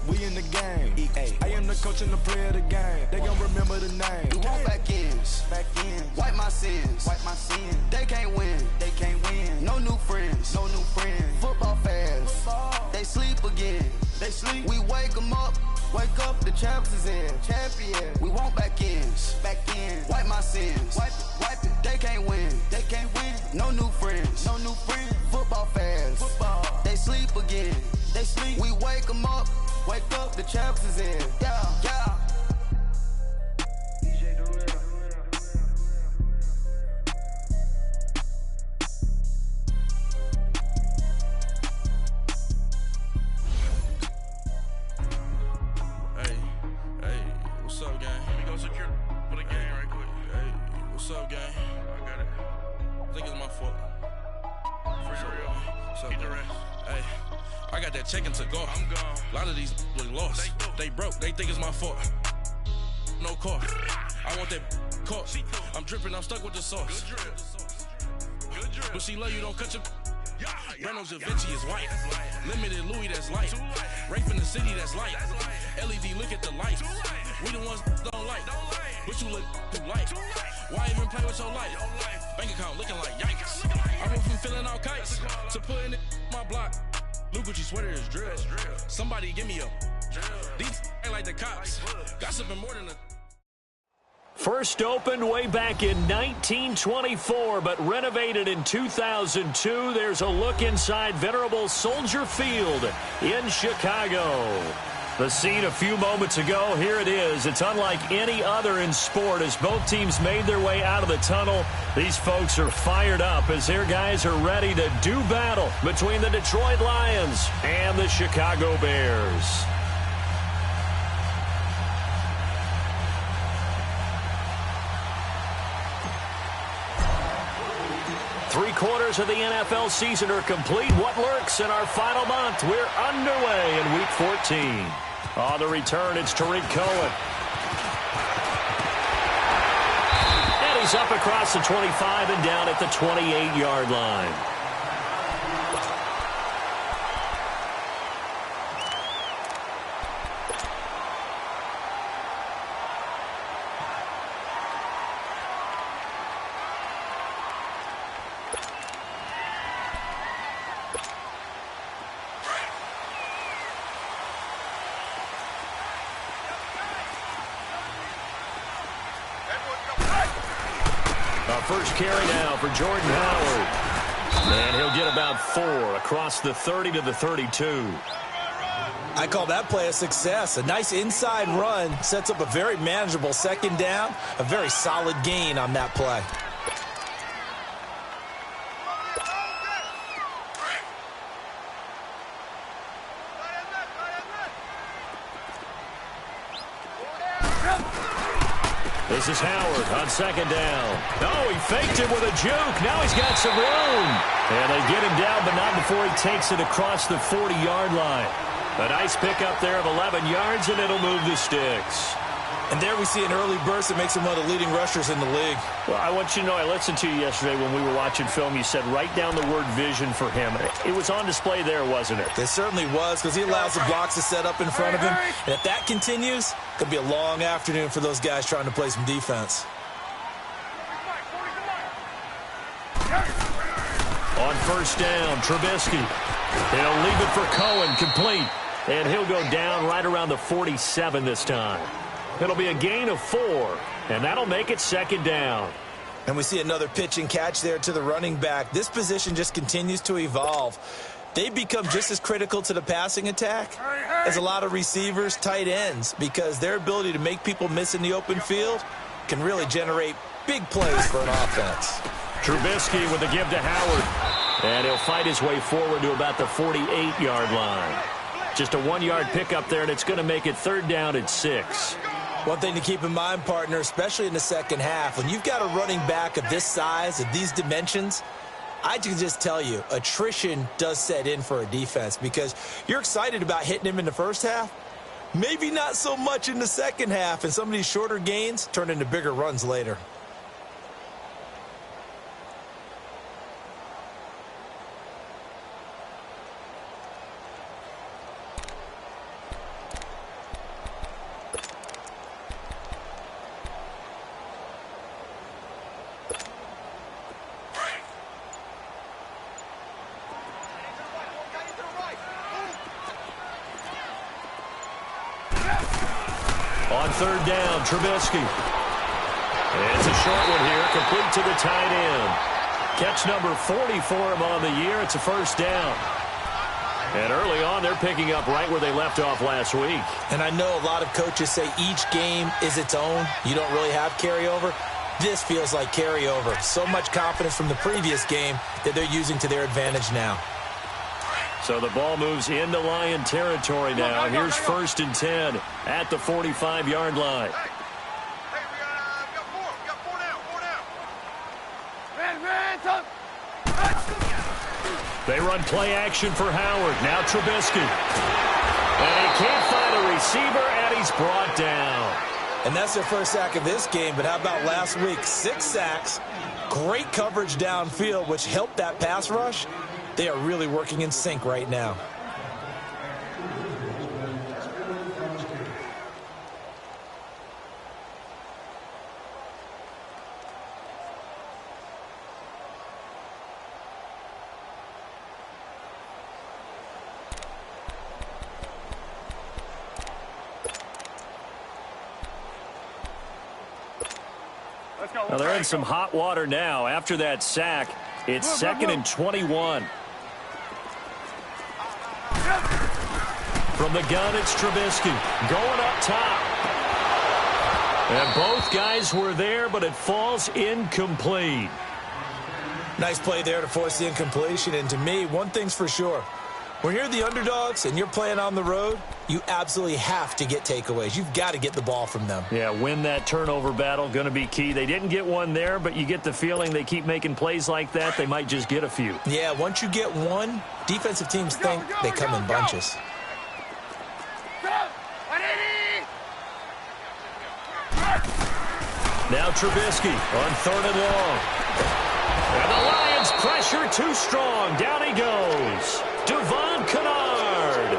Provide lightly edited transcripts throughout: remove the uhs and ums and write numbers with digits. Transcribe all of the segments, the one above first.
we in the game. I am the coach and the player of the game. They gon' remember the name. We want back ends. Wipe my sins. They can't win. No new friends. Football fans. They sleep again. We wake them up. Wake up, the champs is in. We want back ends. Wipe my sins. Wipe it. They can't win. No new friends. Football fans. They sleep again. We wake them up. Wake up, the champs is in. Yeah. What's up, gang? Let me go secure for the game right quick. Hey, what's up, gang? I got it. I think it's my fault. For real. What's up, keep the rest. Hey, I got that check-in to go. I'm gone. A lot of these look lost. They broke. They think it's my fault. No car. I want that caught. I'm dripping. I'm stuck with the sauce. Good drip. But she love you. Don't cut your. Reynolds Da Vinci is white. Limited Louis, that's light. Rape in the city, that's light. LED, look at the lights. We the ones don't like. But you look too light. Why even play with your life? Bank account looking like yikes. I went from filling out kites to putting it in my block. Blue Gucci sweater is drill. Somebody give me a. These ain't like the cops. Gossiping more than a. First opened way back in 1924, but renovated in 2002. There's a look inside venerable Soldier Field in Chicago. The scene a few moments ago, here it is. It's unlike any other in sport as both teams made their way out of the tunnel. These folks are fired up as their guys are ready to do battle between the Detroit Lions and the Chicago Bears. Three-quarters of the NFL season are complete. What lurks in our final month? We're underway in Week 14. On the return, it's Tariq Cohen. And he's up across the 25 and down at the 28-yard line. First carry now for Jordan Howard. And he'll get about 4 across the 30 to the 32. I call that play a success. A nice inside run sets up a very manageable second down. A very solid gain on that play. This is Howard on second down. Oh, he faked him with a juke. Now he's got some room. And they get him down, but not before he takes it across the 40-yard line. A nice pickup there of 11 yards, and it'll move the sticks. And there we see an early burst that makes him one of the leading rushers in the league. Well, I want you to know, I listened to you yesterday when we were watching film. You said write down the word vision for him. It was on display there, wasn't it? It certainly was, because he allows the blocks to set up in front of him. And if that continues, it could be a long afternoon for those guys trying to play some defense. On first down, Trubisky. He'll leave it for Cohen, complete. And he'll go down right around the 47 this time. It'll be a gain of 4, and that'll make it second down. And we see another pitch and catch there to the running back. This position just continues to evolve. They've become just as critical to the passing attack as a lot of receivers, tight ends, because their ability to make people miss in the open field can really generate big plays for an offense. Trubisky with the give to Howard, and he'll fight his way forward to about the 48-yard line. Just a 1-yard pickup there, and it's going to make it third down at 6. One thing to keep in mind, partner, especially in the second half, when you've got a running back of this size, of these dimensions, I can just tell you, attrition does set in for a defense because you're excited about hitting him in the first half. Maybe not so much in the second half, and some of these shorter gains turn into bigger runs later. On third down, Trubisky. It's a short one here, complete to the tight end. Catch number 40 for him on the year. It's a first down. And early on, they're picking up right where they left off last week. And I know a lot of coaches say each game is its own. You don't really have carryover. This feels like carryover. So much confidence from the previous game that they're using to their advantage now. So the ball moves into Lion territory now. Here's 1st and 10 at the 45-yard line. They run play action for Howard. Now Trubisky. And he can't find a receiver, and he's brought down. And that's their first sack of this game, but how about last week? 6 sacks, great coverage downfield, which helped that pass rush. They are really working in sync right now. Well, they're in some hot water now. After that sack, it's 2nd and 21. From the gun, it's Trubisky going up top. And both guys were there, but it falls incomplete. Nice play there to force the incompletion. And to me, one thing's for sure. When you're the underdogs and you're playing on the road, you absolutely have to get takeaways. You've got to get the ball from them. Yeah, win that turnover battle, going to be key. They didn't get one there, but you get the feeling they keep making plays like that, they might just get a few. Yeah, once you get one, defensive teams think they come in bunches. Now Trubisky on 3rd and long. And the Lions pressure too strong. Down he goes. Devon Kennard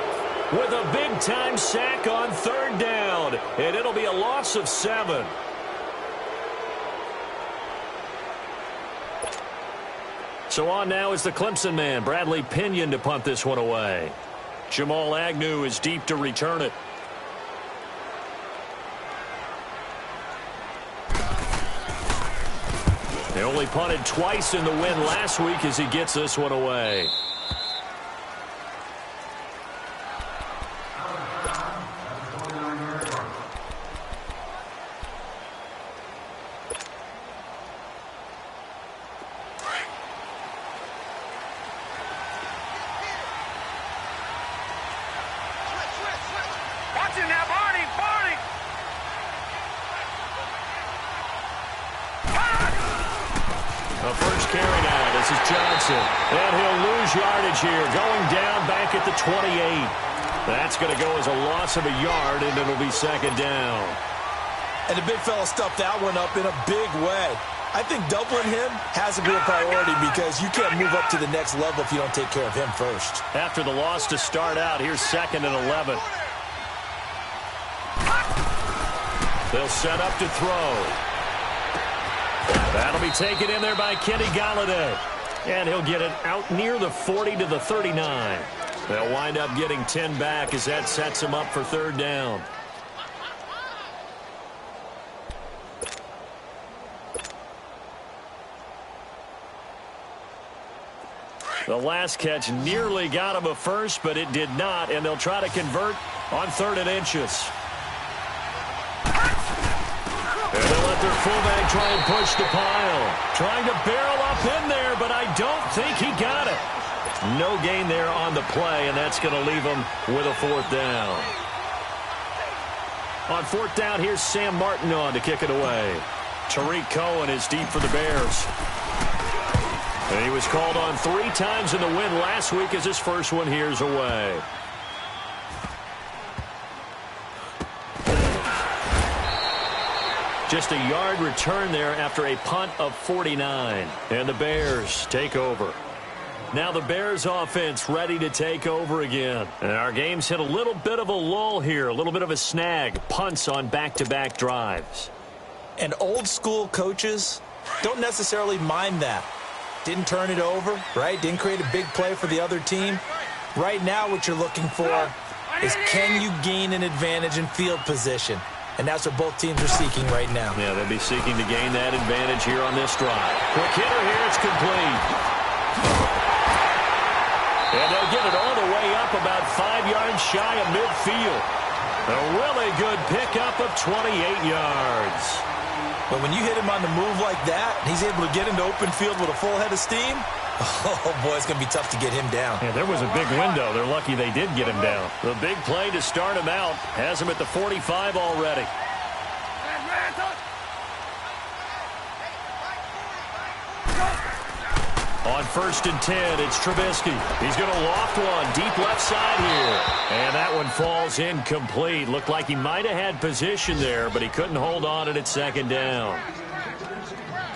with a big-time sack on 3rd down. And it'll be a loss of 7. So on now is the Clemson man, Bradley Pinion, to punt this one away. Jamal Agnew is deep to return it. They only punted twice in the win last week as he gets this one away. Watch it now, Barney! The first carry now, this is Johnson. And he'll lose yardage here, going down back at the 28. That's going to go as a loss of a yard, and it'll be 2nd down. And the big fella stuffed that one up in a big way. I think doubling him has to be a priority because you can't move up to the next level if you don't take care of him first. After the loss to start out, here's 2nd and 11. They'll set up to throw. That'll be taken in there by Kenny Golladay. And he'll get it out near the 40 to the 39. They'll wind up getting 10 back as that sets him up for 3rd down. The last catch nearly got him a first, but it did not, and they'll try to convert on 3rd and inches. And they'll let their fullback try and push the pile. Trying to barrel up in there, but I don't think he got it. No gain there on the play, and that's going to leave him with a 4th down. On 4th down, here's Sam Martin on to kick it away. Tariq Cohen is deep for the Bears. And he was called on 3 times in the win last week as his first one here's away. Just a yard return there after a punt of 49. And the Bears take over. Now the Bears offense ready to take over again. And our game's hit a little bit of a lull here, a little bit of a snag. Punts on back-to-back drives. And old school coaches don't necessarily mind that. Didn't turn it over, right? Didn't create a big play for the other team. Right now what you're looking for is can you gain an advantage in field position? and that's what both teams are seeking right now. Yeah, they'll be seeking to gain that advantage here on this drive. Quick hitter here, it's complete. And they'll get it all the way up about 5 yards shy of midfield. A really good pickup of 28 yards. But when you hit him on the move like that, he's able to get into open field with a full head of steam, oh, boy, it's going to be tough to get him down. Yeah, there was a big window. They're lucky they did get him down. The big play to start him out has him at the 45 already. On 1st and 10, it's Trubisky. He's going to loft one deep left side here. And that one falls incomplete. Looked like he might have had position there, but he couldn't hold on it at 2nd down.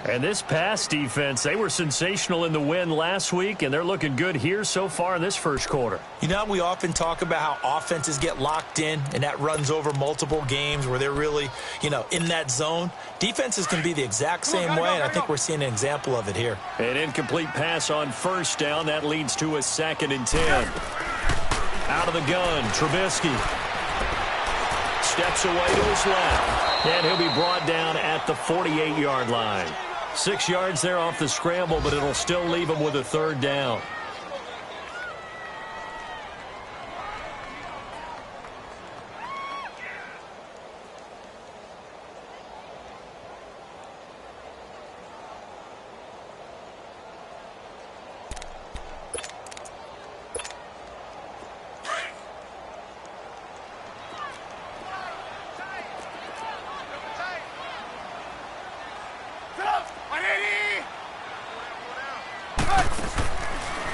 And this pass defense, they were sensational in the win last week, and they're looking good here so far in this first quarter. You know, we often talk about how offenses get locked in, and that runs over multiple games where they're really, in that zone. Defenses can be the exact same way, and I think we're seeing an example of it here. An incomplete pass on 1st down. That leads to a 2nd and 10. Out of the gun, Trubisky. Steps away to his left. And he'll be brought down at the 48-yard line. 6 yards there off the scramble, but it'll still leave him with a 3rd down.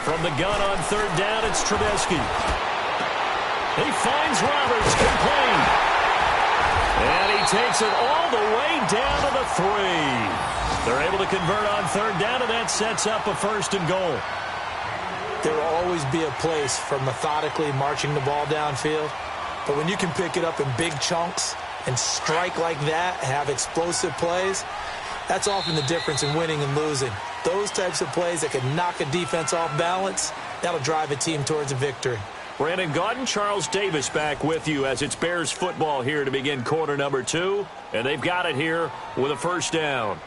From the gun on 3rd down, it's Trubisky. He finds Roberts, complete. And he takes it all the way down to the 3. They're able to convert on 3rd down, and that sets up a 1st and goal. There will always be a place for methodically marching the ball downfield. But when you can pick it up in big chunks and strike like that, have explosive plays, that's often the difference in winning and losing. Those types of plays that can knock a defense off balance, that'll drive a team towards a victory. Brandon Gaudin, Charles Davis back with you as it's Bears football here to begin quarter number 2. And they've got it here with a 1st down.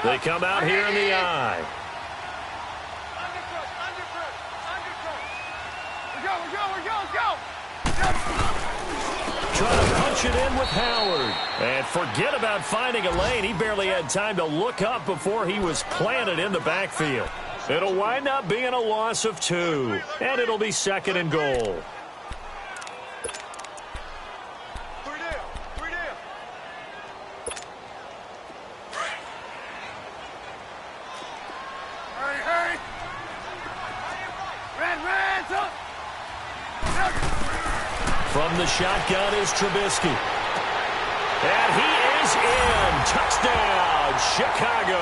They come out here in the eye. Trying to punch it in with Howard. And forget about finding a lane. He barely had time to look up before he was planted in the backfield. It'll wind up being a loss of 2. And it'll be 2nd and goal. From the shotgun is Trubisky. And he is in. Touchdown, Chicago.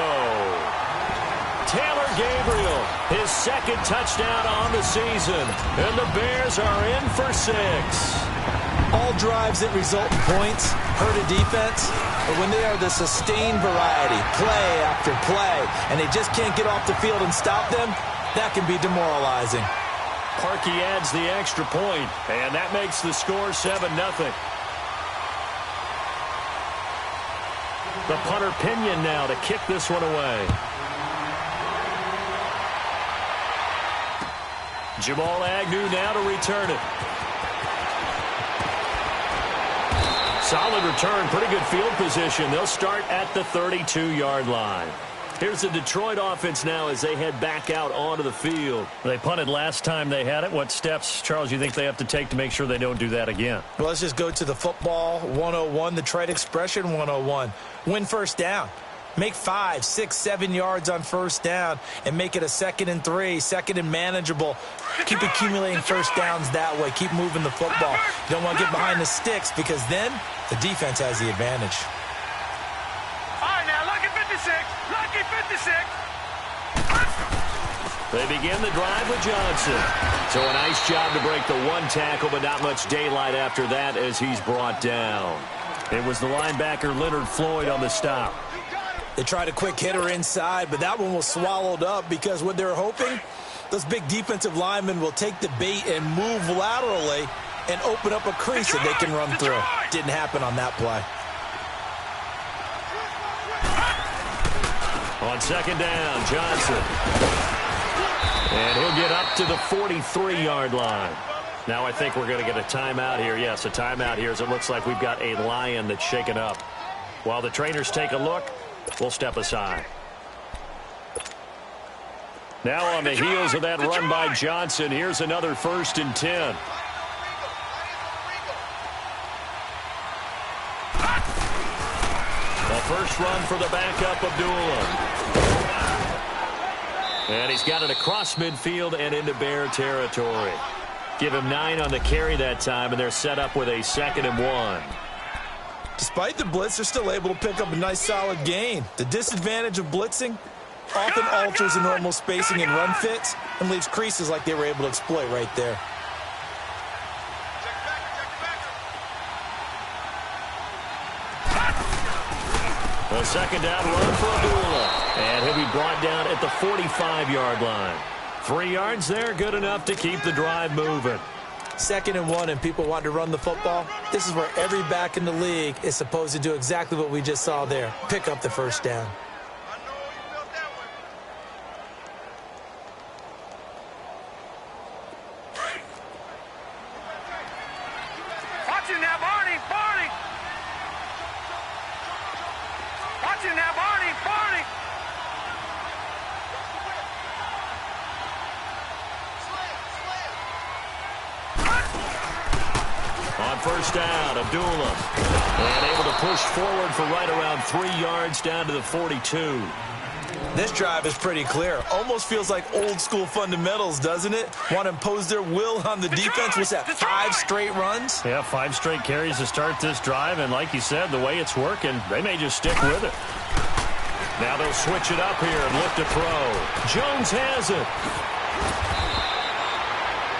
Taylor Gabriel, his 2nd touchdown on the season. And the Bears are in for 6. All drives that result in points hurt a defense, but when they are the sustained variety, play after play, and they just can't get off the field and stop them, that can be demoralizing. Parkey adds the extra point, and that makes the score 7-0. The punter Pinion now to kick this one away. Jamal Agnew now to return it. Solid return, pretty good field position. They'll start at the 32-yard line. Here's the Detroit offense now as they head back out onto the field. They punted last time they had it. What steps, Charles, you think they have to take to make sure they don't do that again? Well, let's just go to the football 101, the trade expression 101. Win 1st down. Make 5, 6, 7 yards on 1st down and make it a 2nd and 3, 2nd and manageable. Keep accumulating 1st downs that way. Keep moving the football. You don't want to get behind the sticks because then the defense has the advantage. All right, now, lucky 56. Lucky 56. They begin the drive with Johnson. So a nice job to break the one tackle, but not much daylight after that as he's brought down. It was the linebacker Leonard Floyd on the stop. They tried a quick hitter inside, but that one was swallowed up because what they're hoping, those big defensive linemen will take the bait and move laterally and open up a crease that they can run through. Didn't happen on that play. On second down, Johnson. And he'll get up to the 43-yard line. Now I think we're going to get a timeout here. Yes, a timeout here as it looks like we've got a lion that's shaken up. While the trainers take a look, we'll step aside. Now on the heels of that run by Johnson, here's another 1st and 10. The first run for the backup, Abdullah. And he's got it across midfield and into Bear territory. Give him 9 on the carry that time, and they're set up with a 2nd and 1. Despite the blitz, they're still able to pick up a nice solid gain. The disadvantage of blitzing often alters the normal spacing and run fits and leaves creases like they were able to exploit right there. A second down run for Abdullah. And he'll be brought down at the 45-yard line. 3 yards there, good enough to keep the drive moving. 2nd and 1 and people want to run the football. This is where every back in the league is supposed to do exactly what we just saw there. Pick up the first down. Watch it now, Barney! Barney! Watch it now, Barney! Barney! On first down, Abdullah. And able to push forward for right around 3 yards down to the 42. This drive is pretty clear. Almost feels like old school fundamentals, doesn't it? Want to impose their will on the defense. Was that 5 straight runs? Yeah, 5 straight carries to start this drive. And like you said, the way it's working, they may just stick with it. Now they'll switch it up here and look to throw. Jones has it.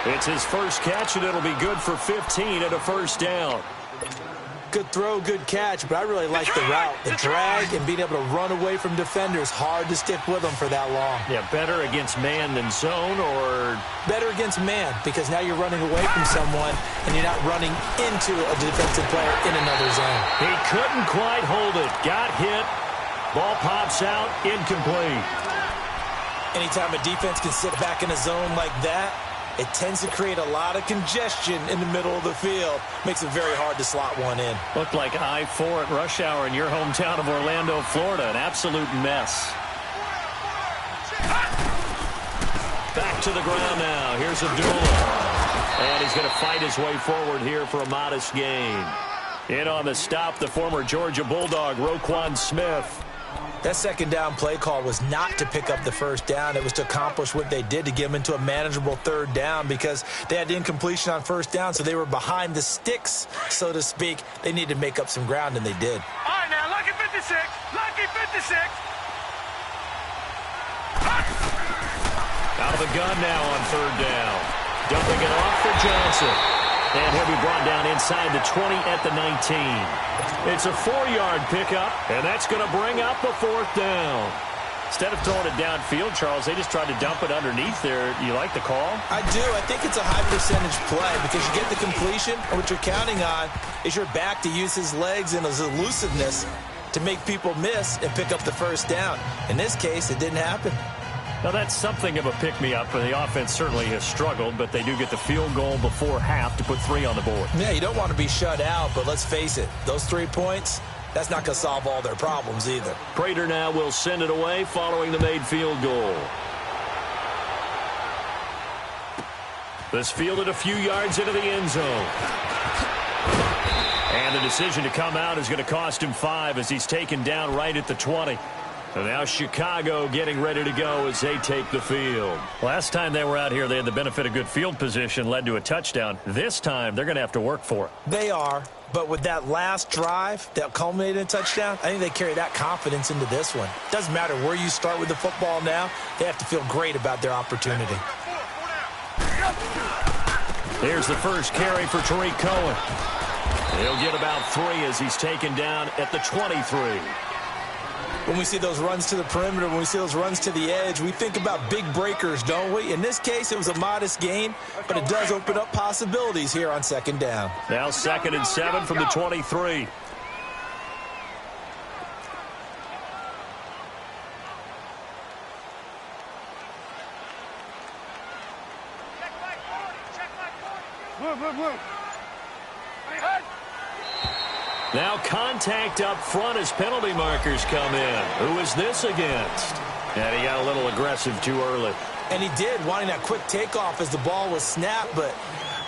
It's his first catch, and it'll be good for 15 at a first down. Good throw, good catch, but I really like the route. The drag and being able to run away from defenders. Hard to stick with them for that long. Yeah, better against man than zone, or? Better against man, because now you're running away from someone, and you're not running into a defensive player in another zone. He couldn't quite hold it. Got hit. Ball pops out, incomplete. Anytime a defense can sit back in a zone like that, it tends to create a lot of congestion in the middle of the field. Makes it very hard to slot one in. Looked like I-4 at rush hour in your hometown of Orlando, Florida. An absolute mess. Back to the ground now. Here's Abdullah. And he's going to fight his way forward here for a modest gain. In on the stop, the former Georgia Bulldog, Roquan Smith. That second down play call was not to pick up the first down. It was to accomplish what they did to get them into a manageable third down because they had incompletion on first down, so they were behind the sticks, so to speak. They needed to make up some ground, and they did. All right, now, lucky 56. Lucky 56. Out of the gun now on third down. Dumping it off for Johnson. And he'll be brought down inside the 20 at the 19. It's a 4-yard pickup, and that's going to bring up a 4th down. Instead of throwing it downfield, Charles, they just tried to dump it underneath there. You like the call? I do. I think it's a high-percentage play because you get the completion, and what you're counting on is your back to use his legs and his elusiveness to make people miss and pick up the first down. In this case, it didn't happen. Now, that's something of a pick-me-up. The offense certainly has struggled, but they do get the field goal before half to put 3 on the board. Yeah, you don't want to be shut out, but let's face it, those 3 points, that's not going to solve all their problems either. Prater now will send it away following the made field goal. This fielded a few yards into the end zone. And the decision to come out is going to cost him 5 as he's taken down right at the 20. And now Chicago getting ready to go as they take the field. Last time they were out here, they had the benefit of good field position, led to a touchdown. This time, they're going to have to work for it. They are, but with that last drive that culminated in a touchdown, I think they carry that confidence into this one. Doesn't matter where you start with the football now, they have to feel great about their opportunity. Here's the first carry for Tariq Cohen. He'll get about 3 as he's taken down at the 23. When we see those runs to the perimeter, when we see those runs to the edge, we think about big breakers, don't we? In this case, it was a modest gain, but it does open up possibilities here on second down. Now 2nd and 7 from the 23. Now contact up front as penalty markers come in. Who is this against? And he got a little aggressive too early. And he did, wanting that quick takeoff as the ball was snapped, but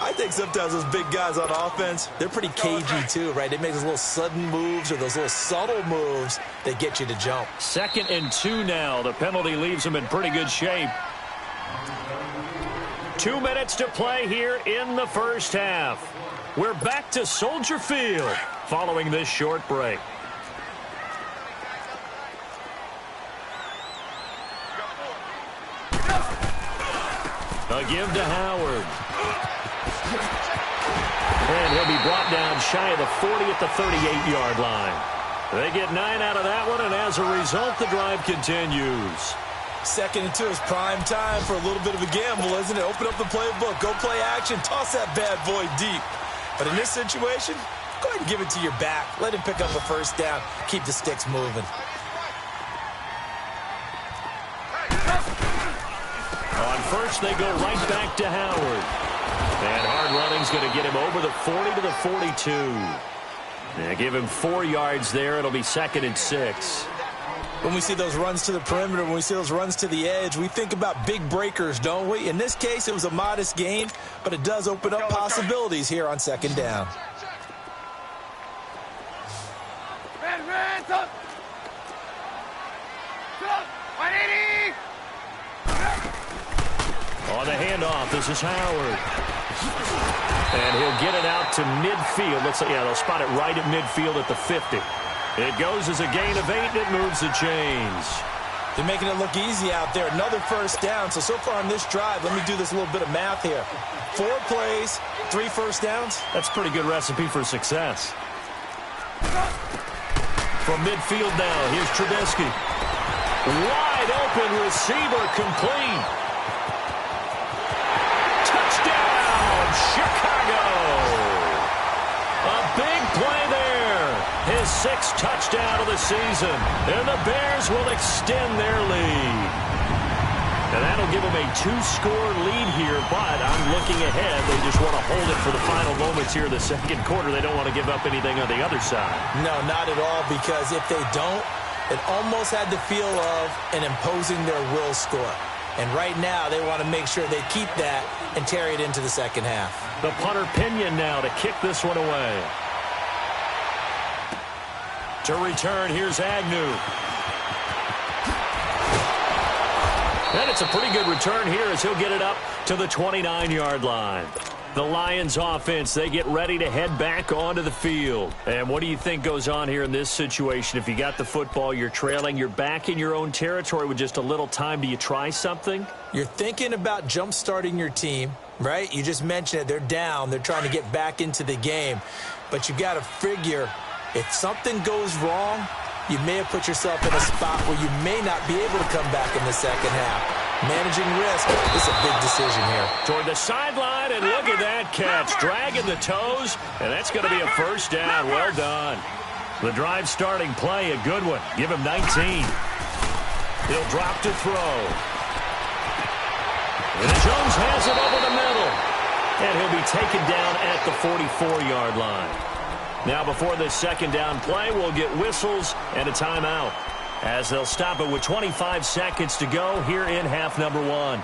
I think sometimes those big guys on offense, they're pretty cagey too, right? They make those little sudden moves or those little subtle moves that get you to jump. 2nd and 2 now. The penalty leaves them in pretty good shape. 2 minutes to play here in the first half. We're back to Soldier Field following this short break. A give to Howard. And he'll be brought down shy of the 40 at the 38-yard line. They get 9 out of that one, and as a result, the drive continues. 2nd and 2 is prime time for a little bit of a gamble, isn't it? Open up the playbook, go play action, toss that bad boy deep. But in this situation, go ahead and give it to your back. Let him pick up a first down. Keep the sticks moving. On first, they go right back to Howard. And hard running's going to get him over the 40 to the 42. And give him 4 yards there. It'll be 2nd and 6. When we see those runs to the perimeter, when we see those runs to the edge, we think about big breakers, don't we? In this case, it was a modest gain, but it does open up possibilities here on second down. On the handoff, this is Howard. And he'll get it out to midfield. Looks like, yeah, they'll spot it right at midfield at the 50. It goes as a gain of 8, and it moves the chains. They're making it look easy out there. Another first down. So far on this drive, let me do this little bit of math here. 4 plays, 3 first downs. That's a pretty good recipe for success. From midfield now, here's Trubisky. Wide open receiver, complete. Touchdown, Chicago. A big play there. His 6th touchdown of the season. And the Bears will extend their lead. And that'll give them a 2-score lead here, but I'm looking ahead. They just want to hold it for the final moments here in the second quarter. They don't want to give up anything on the other side. No, not at all, because if they don't, it almost had the feel of an imposing their will score. And right now, they want to make sure they keep that and carry it into the second half. The punter Pinion now to kick this one away. To return, here's Agnew. And it's a pretty good return here as he'll get it up to the 29-yard line. The Lions offense, they get ready to head back onto the field. And what do you think goes on here in this situation? If you got the football, you're trailing, you're back in your own territory with just a little time. Do you try something? You're thinking about jump-starting your team, right? You just mentioned it. They're down. They're trying to get back into the game. But you got to figure, if something goes wrong, you may have put yourself in a spot where you may not be able to come back in the second half. Managing risk is a big decision here. Toward the sideline, and look at that catch. Dragging the toes, and that's going to be a first down. Well done. The drive starting play, a good one. Give him 19. He'll drop to throw. And Jones has it over the middle. And he'll be taken down at the 44-yard line. Now before this second down play, we'll get whistles and a timeout, as they'll stop it with 25 seconds to go here in half number 1.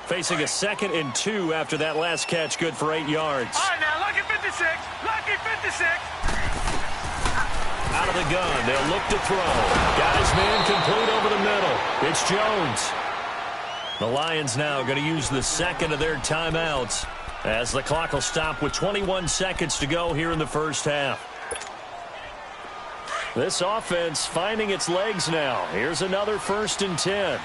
Facing a 2nd and 2 after that last catch, good for 8 yards. All right, now, lucky 56. Lucky 56. Out of the gun, they'll look to throw. Got his man complete over the middle. It's Jones. The Lions now going to use the 2nd of their timeouts as the clock will stop with 21 seconds to go here in the first half. This offense finding its legs now. Here's another 1st and 10.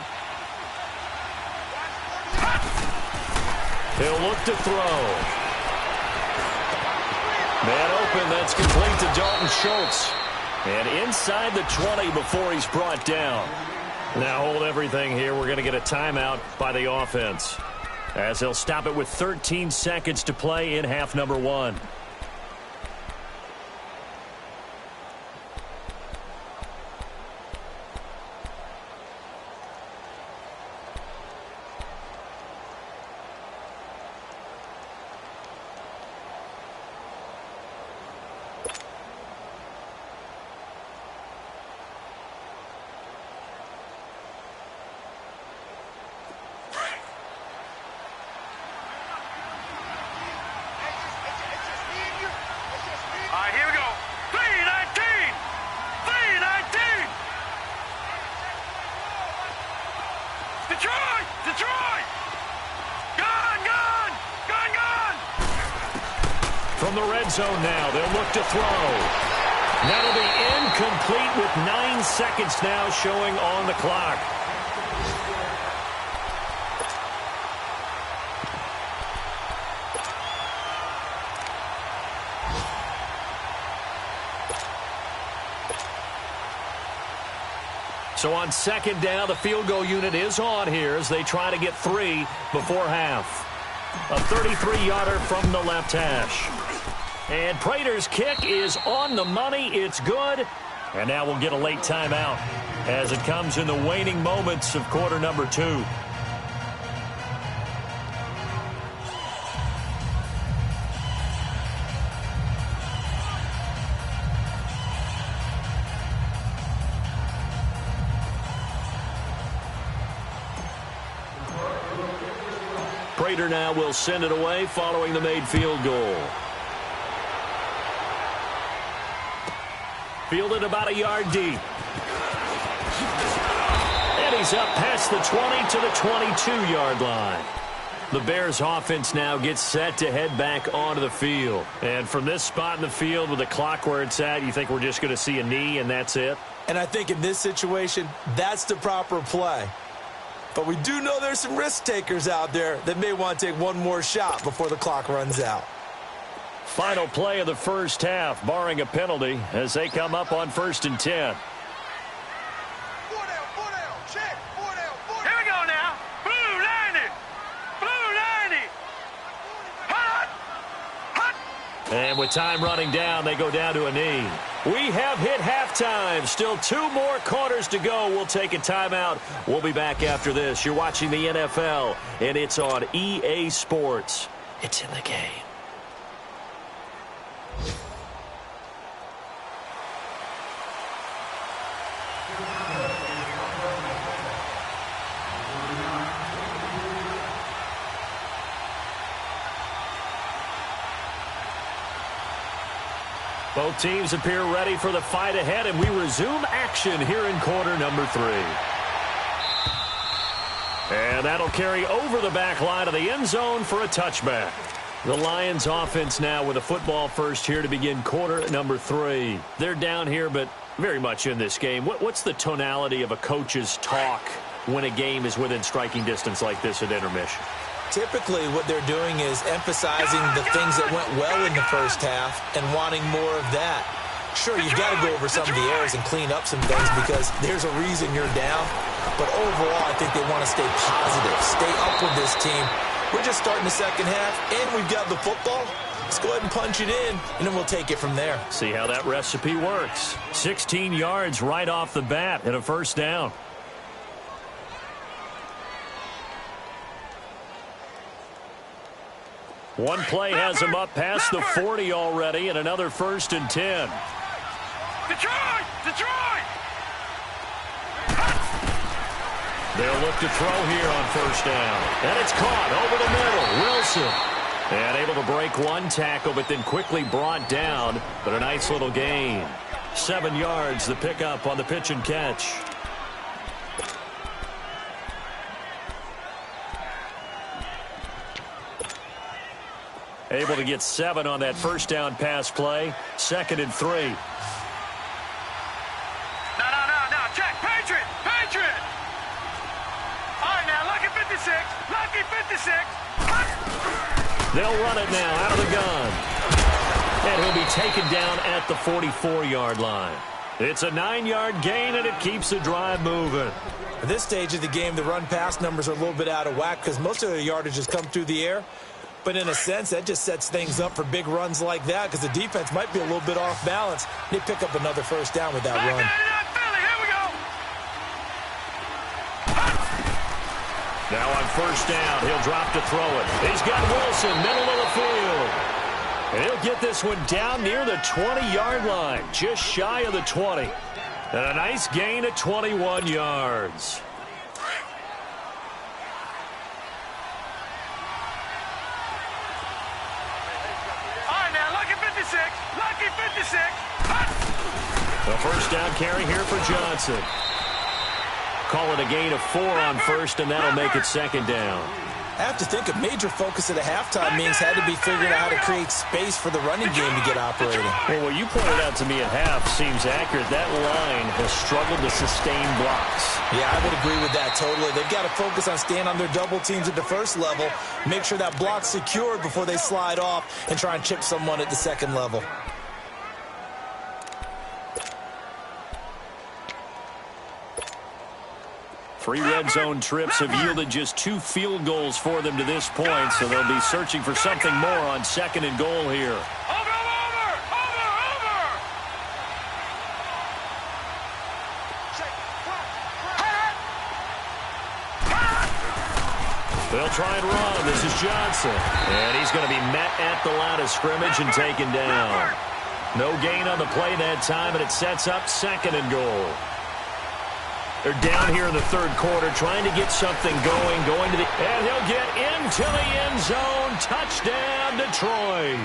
He'll look to throw. Man open, that's complete to Dalton Schultz. And inside the 20 before he's brought down. Now hold everything here. We're going to get a timeout by the offense, as they'll stop it with 13 seconds to play in half number 1. From the red zone now, they'll look to throw. That'll be incomplete with 9 seconds now showing on the clock. So on 2nd down, the field goal unit is on here as they try to get 3 before half. A 33-yarder from the left hash. And Prater's kick is on the money. It's good. And now we'll get a late timeout as it comes in the waning moments of quarter number 2. Prater now will send it away following the made field goal. Fielded about a yard deep. And he's up past the 20 to the 22-yard line. The Bears offense now gets set to head back onto the field. And from this spot in the field with the clock where it's at, you think we're just going to see a knee and that's it? And I think in this situation, that's the proper play. But we do know there's some risk takers out there that may want to take one more shot before the clock runs out. Final play of the first half, barring a penalty, as they come up on 1st and 10. Check. Here we go now. Blue 90. Blue 90. Hot. And with time running down, they go down to a knee. We have hit halftime. Still 2 more quarters to go. We'll take a timeout. We'll be back after this. You're watching the NFL, and it's on EA Sports. It's in the game. Both teams appear ready for the fight ahead, and we resume action here in quarter number 3. And that'll carry over the back line of the end zone for a touchback. The Lions offense now with a football first here to begin quarter number 3. They're down here, but very much in this game. What's the tonality of a coach's talk when a game is within striking distance like this at intermission? Typically, what they're doing is emphasizing the things that went well in the first half and wanting more of that. Sure, you've got to go over some of the errors and clean up some things because there's a reason you're down. But overall, I think they want to stay positive, stay up with this team. We're just starting the second half, and we've got the football. Let's go ahead and punch it in, and then we'll take it from there. See how that recipe works. 16 yards right off the bat and a first down. One play has him up past the 40 already, and another 1st and 10. Detroit! They'll look to throw here on first down. And it's caught over the middle. Wilson. And able to break one tackle, but then quickly brought down. But a nice little gain. 7 yards, the pickup on the pitch and catch. Able to get 7 on that first down pass play. 2nd and 3. No, check, Patriot. All right, now, lucky 56. They'll run it now out of the gun. And he'll be taken down at the 44-yard line. It's a 9-yard gain, and it keeps the drive moving. At this stage of the game, the run-pass numbers are a little bit out of whack because most of the yardage has come through the air. But in a sense, that just sets things up for big runs like that because the defense might be a little bit off balance. They pick up another first down with that run. Here we go. Now on first down, he'll drop to throw it. He's got Wilson, middle of the field. And he'll get this one down near the 20-yard line, just shy of the 20. And a nice gain of 21 yards. Lucky 56. The first down carry here for Johnson. Call it a gain of 4 on first, and that'll make it 2nd down. I have to think a major focus at the halftime means had to be figuring out how to create space for the running game to get operating. Well, what you pointed out to me at half seems accurate. That line has struggled to sustain blocks. Yeah, I would agree with that totally. They've got to focus on staying on their double teams at the first level, make sure that block's secured before they slide off and try and chip someone at the second level. Three red zone trips have yielded just 2 field goals for them to this point, so they'll be searching for something more on 2nd and goal here. Over. They'll try and run. This is Johnson. And he's going to be met at the line of scrimmage and taken down. No gain on the play that time, and it sets up 2nd and goal. They're down here in the 3rd quarter trying to get something going to the... And he'll get into the end zone. Touchdown, Detroit.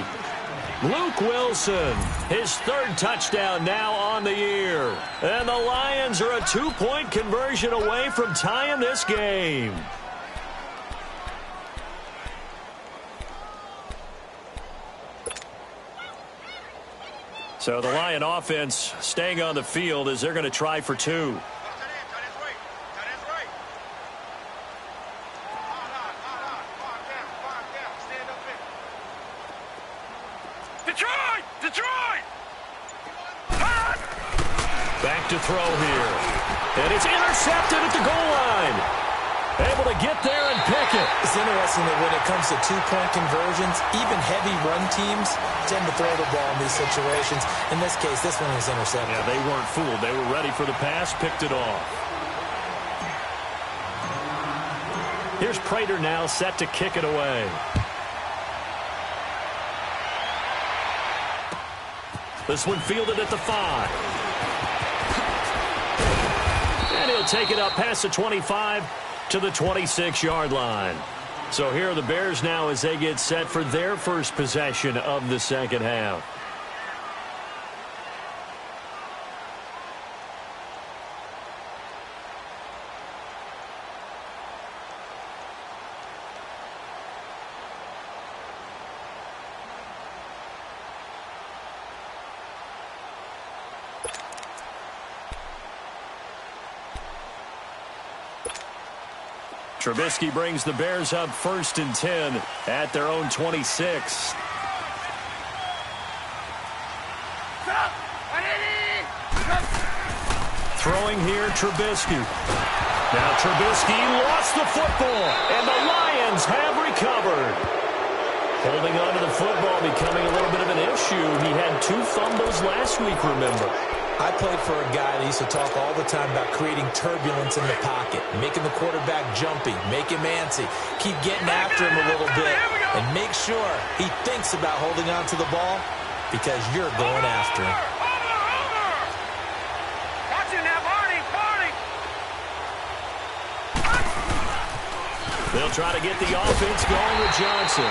Luke Wilson, his 3rd touchdown now on the year. And the Lions are a 2-point conversion away from tying this game. So the Lion offense staying on the field as they're going to try for 2. Back to throw here. And it's intercepted at the goal line. Able to get there and pick it. It's interesting that when it comes to 2-point conversions, even heavy run teams tend to throw the ball in these situations. In this case, this one was intercepted. Yeah, they weren't fooled. They were ready for the pass, picked it off. Here's Prater now set to kick it away. This one fielded at the 5. And he'll take it up past the 25 to the 26-yard line. So here are the Bears now as they get set for their first possession of the second half. Trubisky brings the Bears up 1st and 10 at their own 26. Throwing here, Trubisky. Now Trubisky lost the football, and the Lions have recovered. Holding on to the football becoming a little bit of an issue. He had 2 fumbles last week, remember. I played for a guy that used to talk all the time about creating turbulence in the pocket, making the quarterback jumpy, make him antsy, keep getting after him a little bit, and make sure he thinks about holding on to the ball because you're going after him. Watch it now, Barney. They'll try to get the offense going with Johnson.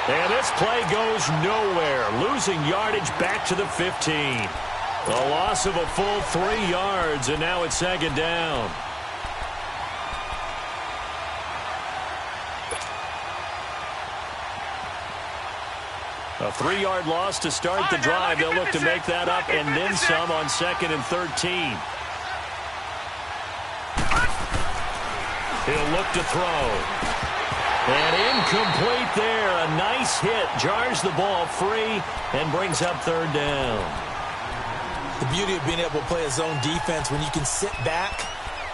And this play goes nowhere, losing yardage back to the 15. A loss of a full 3 yards, and now it's second down. A 3-yard loss to start the drive. They'll look to make that up and then some on 2nd and 13. He'll look to throw. And incomplete there. A nice hit. Jars the ball free and brings up 3rd down. The beauty of being able to play a zone defense when you can sit back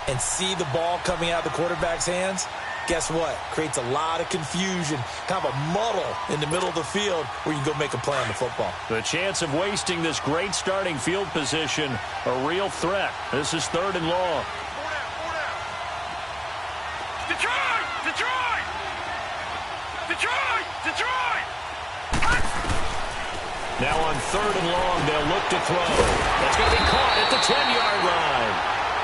and see the ball coming out of the quarterback's hands, guess what? Creates a lot of confusion, kind of a muddle in the middle of the field where you can go make a play on the football. The chance of wasting this great starting field position, a real threat. This is 3rd and long. Detroit! Detroit! Detroit! Detroit! Now on 3rd and long, they'll look to throw. That's going to be caught at the 10-yard line.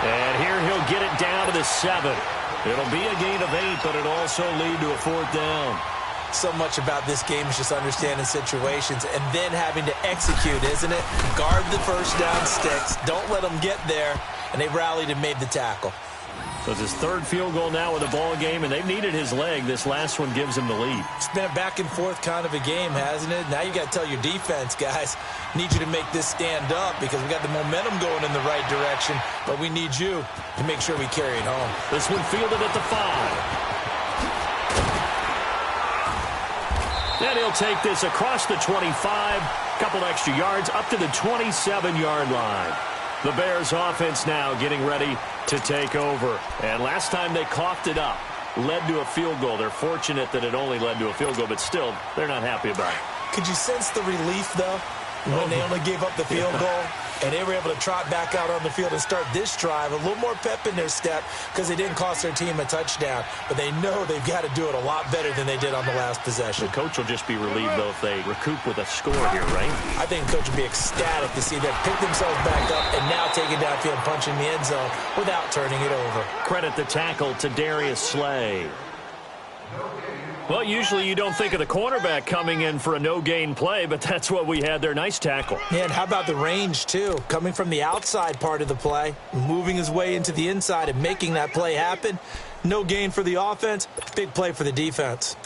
And here he'll get it down to the 7. It'll be a gain of 8, but it'll also lead to a 4th down. So much about this game is just understanding situations and then having to execute, isn't it? Guard the first down sticks. Don't let them get there. And they rallied and made the tackle. So it's his 3rd field goal now in the ball game, and they've needed his leg. This last one gives him the lead. It's been a back-and-forth kind of a game, hasn't it? Now you got to tell your defense, guys, need you to make this stand up because we got the momentum going in the right direction, but we need you to make sure we carry it home. This one fielded at the 5. Then he'll take this across the 25, couple extra yards up to the 27-yard line. The Bears offense now getting ready to take over. And last time they coughed it up, led to a field goal. They're fortunate that it only led to a field goal, but still, they're not happy about it. Could you sense the relief, though, when they only gave up the field goal? And they were able to trot back out on the field and start this drive. A little more pep in their step because they didn't cost their team a touchdown. But they know they've got to do it a lot better than they did on the last possession. The coach will just be relieved, though, if they recoup with a score here, right? I think the coach will be ecstatic to see them pick themselves back up and now take it downfield and punch in the end zone without turning it over. Credit the tackle to Darius Slay. Well, usually you don't think of the cornerback coming in for a no-gain play, but that's what we had there. Nice tackle. Yeah, and how about the range, too? Coming from the outside part of the play, moving his way into the inside and making that play happen. No gain for the offense, big play for the defense.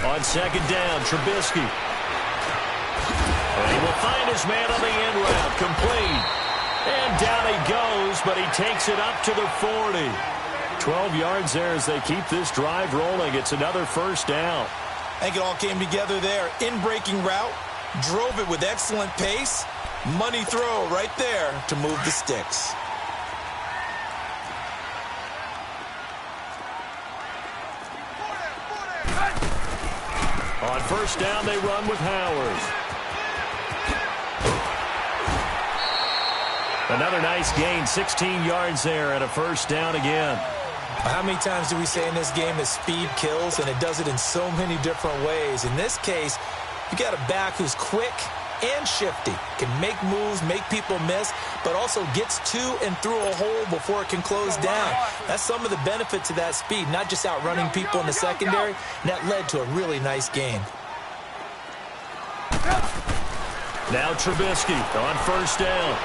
On 2nd down, Trubisky. And he will find his man on the end route, complete. And down he goes, but he takes it up to the 40. 12 yards there as they keep this drive rolling. It's another 1st down. I think it all came together there. In-breaking route, drove it with excellent pace. Money throw right there to move the sticks. On 1st down, they run with Howard. Another nice gain, 16 yards there and a 1st down again. How many times do we say in this game that speed kills, and it does it in so many different ways? In this case, you got a back who's quick and shifty, can make moves, make people miss, but also gets to and through a hole before it can close down. That's some of the benefits of that speed, not just outrunning people in the secondary, and that led to a really nice gain. Now Trubisky on 1st down.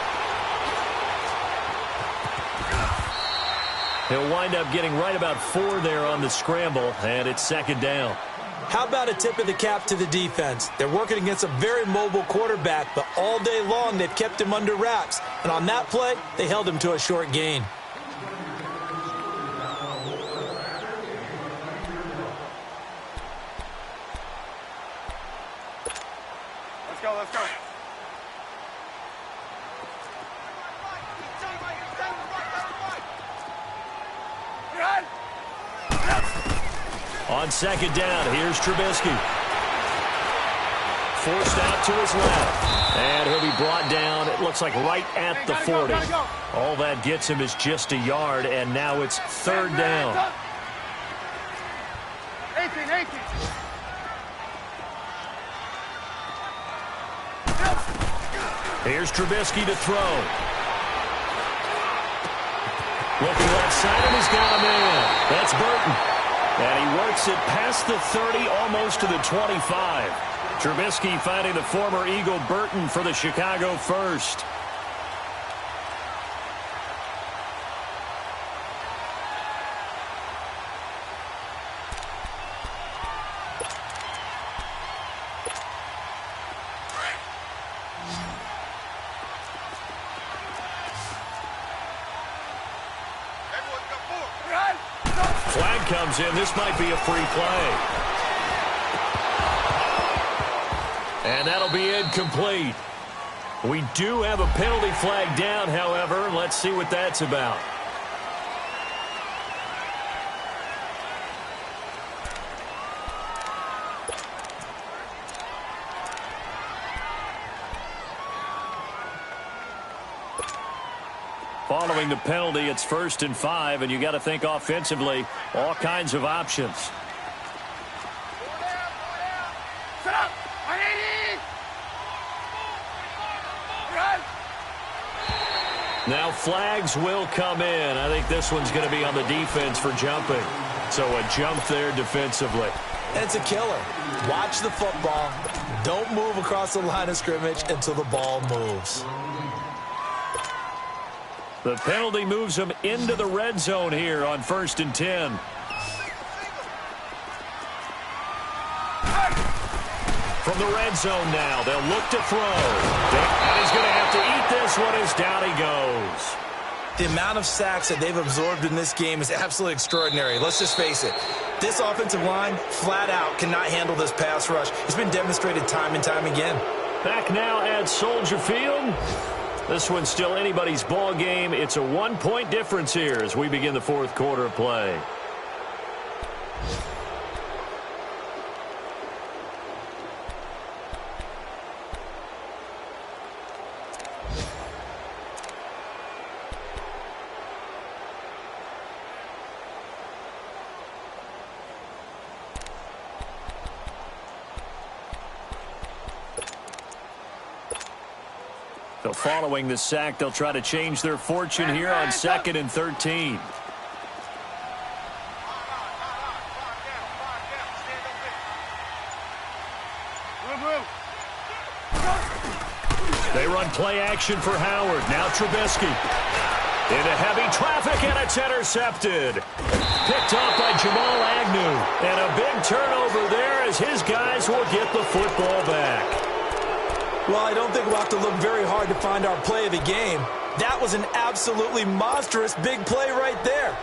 He'll wind up getting right about 4 there on the scramble, and it's 2nd down. How about a tip of the cap to the defense? They're working against a very mobile quarterback, but all day long they've kept him under wraps. And on that play, they held him to a short gain. Let's go, let's go. On 2nd down, here's Trubisky. Forced out to his left. And he'll be brought down, it looks like right at the 40. All that gets him is just a yard, and now it's 3rd down. 18. Here's Trubisky to throw. Looking left side, and he's got him in. That's Burton. And he works it past the 30, almost to the 25. Trubisky finding the former Eagle Burton for the Chicago first. Flag comes in. This might be a free play. And that'll be incomplete. We do have a penalty flag down, however. Let's see what that's about. Following the penalty, it's 1st and 5, and you got to think offensively, all kinds of options. Now flags will come in. I think this one's going to be on the defense for jumping. So a jump there defensively. It's a killer. Watch the football. Don't move across the line of scrimmage until the ball moves. The penalty moves them into the red zone here on 1st and 10. From the red zone now, they'll look to throw. And he's going to have to eat this one as down he goes. The amount of sacks that they've absorbed in this game is absolutely extraordinary. Let's just face it. This offensive line, flat out, cannot handle this pass rush. It's been demonstrated time and time again. Back now at Soldier Field. This one's still anybody's ball game. It's a 1-point difference here as we begin the 4th quarter of play. So following the sack, they'll try to change their fortune here on 2nd and 13. They run play action for Howard. Now Trubisky. Into heavy traffic, and it's intercepted. Picked off by Jamal Agnew. And a big turnover there as his guys will get the football back. Well, I don't think we'll have to look very hard to find our play of the game. That was an absolutely monstrous big play right there.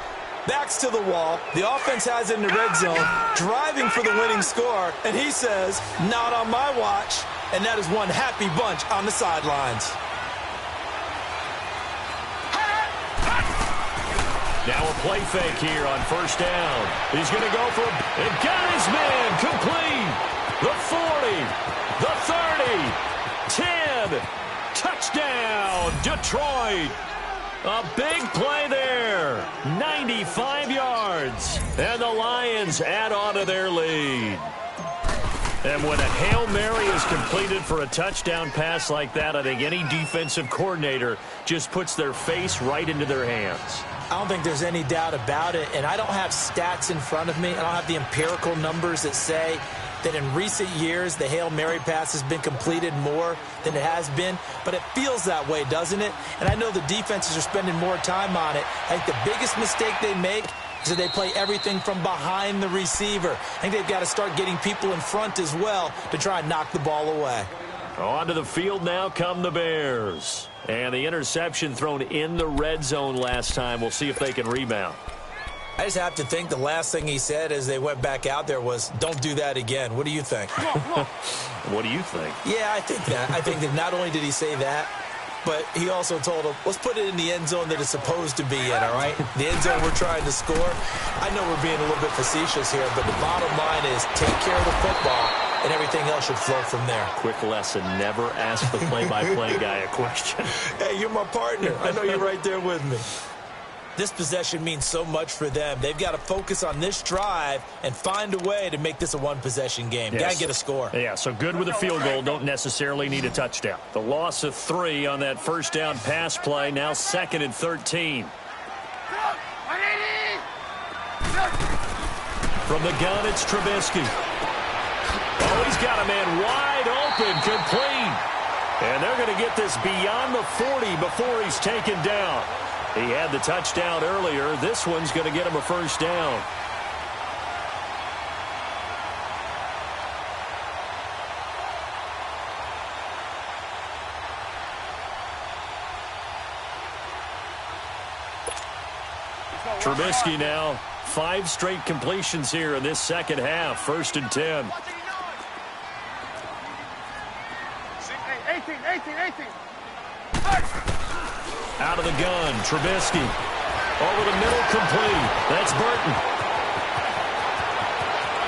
Backs to the wall. The offense has it in the red zone, driving for the winning score. And he says, not on my watch. And that is one happy bunch on the sidelines. Now a play fake here on 1st down. He's going to go for it. And got his man complete. The 40, the 30. 10, touchdown, Detroit. A big play there, 95 yards. And the Lions add on to their lead. And when a Hail Mary is completed for a touchdown pass like that, I think any defensive coordinator just puts their face right into their hands. I don't think there's any doubt about it, and I don't have stats in front of me. I don't have the empirical numbers that say that in recent years the Hail Mary pass has been completed more than it has been, but it feels that way, doesn't it? And I know the defenses are spending more time on it. I think the biggest mistake they make is that they play everything from behind the receiver. I think they've got to start getting people in front as well to try and knock the ball away. Onto the field now come the Bears. And the interception thrown in the red zone last time. We'll see if they can rebound. I just have to think the last thing he said as they went back out there was, don't do that again. What do you think? What do you think? Yeah, I think that. I think that not only did he say that, but he also told him, let's put it in the end zone that it's supposed to be in, all right? The end zone we're trying to score. I know we're being a little bit facetious here, but the bottom line is take care of the football, and everything else should flow from there. Quick lesson, never ask the play-by-play guy a question. Hey, you're my partner. I know you're right there with me. This possession means so much for them. They've got to focus on this drive and find a way to make this a one-possession game. Yes. Got to get a score. Yeah, so good with a field goal. Don't necessarily need a touchdown. The loss of 3 on that first down pass play. Now 2nd and 13. From the gun, it's Trubisky. Oh, he's got a man wide open, complete. And they're going to get this beyond the 40 before he's taken down. He had the touchdown earlier. This one's going to get him a first down. Trubisky now, 5 straight completions here in this second half. 1st and 10. 18. Out of the gun, Trubisky. Over the middle, complete. That's Burton.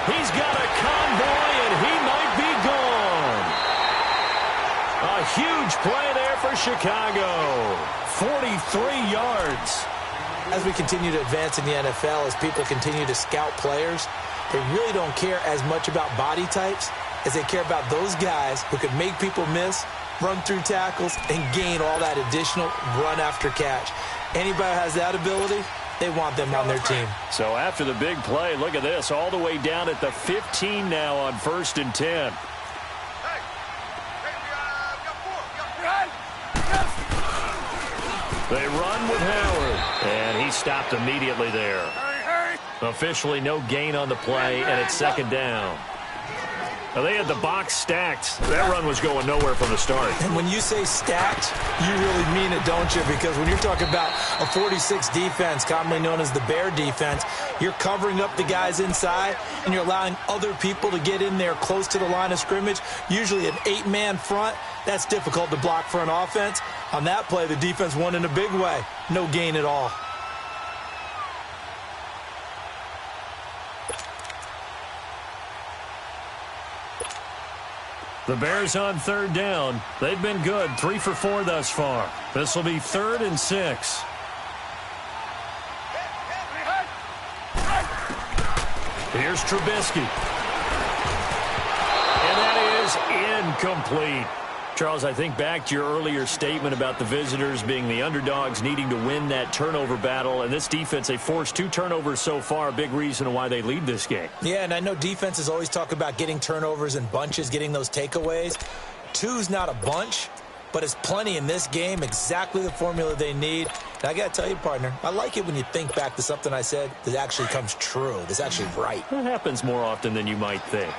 He's got a convoy, and he might be gone. A huge play there for Chicago. 43 yards. As we continue to advance in the NFL, as people continue to scout players, they really don't care as much about body types as they care about those guys who can make people miss, run through tackles, and gain all that additional run after catch. Anybody who has that ability, they want them on their team. So after the big play, look at this, all the way down at the 15 now on 1st and 10. They run with Howard, and he stopped immediately there. Officially no gain on the play, and it's 2nd down. Now, they had the box stacked. That run was going nowhere from the start. And when you say stacked, you really mean it, don't you? Because when you're talking about a 46 defense, commonly known as the Bear defense, you're covering up the guys inside, and you're allowing other people to get in there close to the line of scrimmage, usually an 8-man front. That's difficult to block for an offense. On that play, the defense won in a big way. No gain at all. The Bears on 3rd down. They've been good, 3 for 4 thus far. This will be 3rd and 6. Here's Trubisky. And that is incomplete. Charles, I think back to your earlier statement about the visitors being the underdogs needing to win that turnover battle. And this defense, they forced 2 turnovers so far, a big reason why they lead this game. Yeah, and I know defenses always talk about getting turnovers in bunches, getting those takeaways. 2's not a bunch, but it's plenty in this game, exactly the formula they need. And I got to tell you, partner, I like it when you think back to something I said that actually comes true, that's actually right. That happens more often than you might think.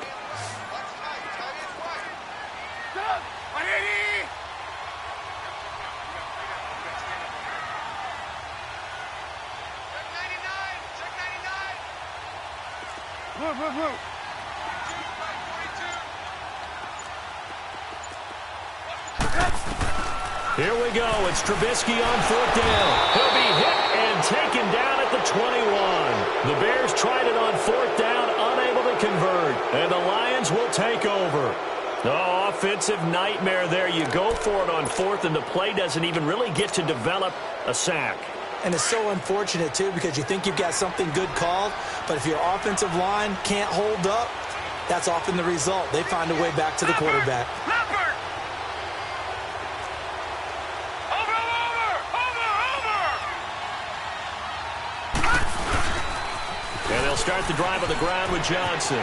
Here we go. It's Trubisky on 4th down. He'll be hit and taken down at the 21. The Bears tried it on 4th down, unable to convert. And the Lions will take over. Oh, offensive nightmare there. You go for it on 4th, and the play doesn't even really get to develop a sack. And it's so unfortunate, too, because you think you've got something good called, but if your offensive line can't hold up, that's often the result. They find a way back to the quarterback. And they'll start the drive on the ground with Johnson.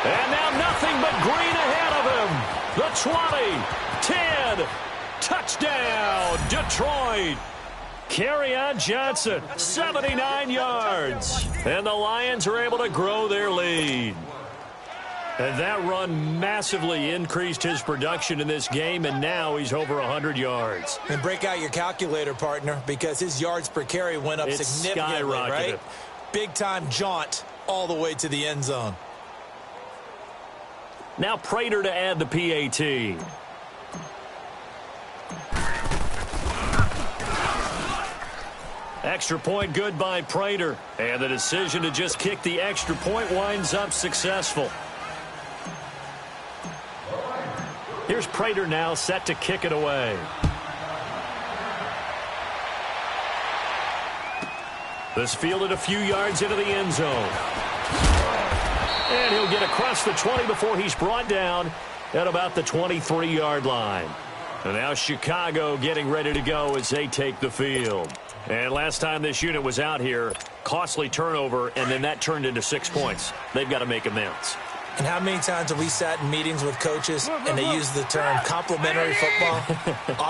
And now nothing but green ahead of him. The 20, 10, touchdown, Detroit. Kerryon Johnson, 79 yards. And the Lions are able to grow their lead. And that run massively increased his production in this game, and now he's over 100 yards. And break out your calculator, partner, because his yards per carry went up significantly, right? Big-time jaunt all the way to the end zone. Now Prater to add the PAT. Extra point good by Prater. And the decision to just kick the extra point winds up successful. Here's Prater now set to kick it away. This fielded a few yards into the end zone. And he'll get across the 20 before he's brought down at about the 23-yard line. And now Chicago getting ready to go as they take the field. And last time this unit was out here, costly turnover, and then that turned into 6 points. They've got to make amends. And how many times have we sat in meetings with coaches and they use the term complementary football?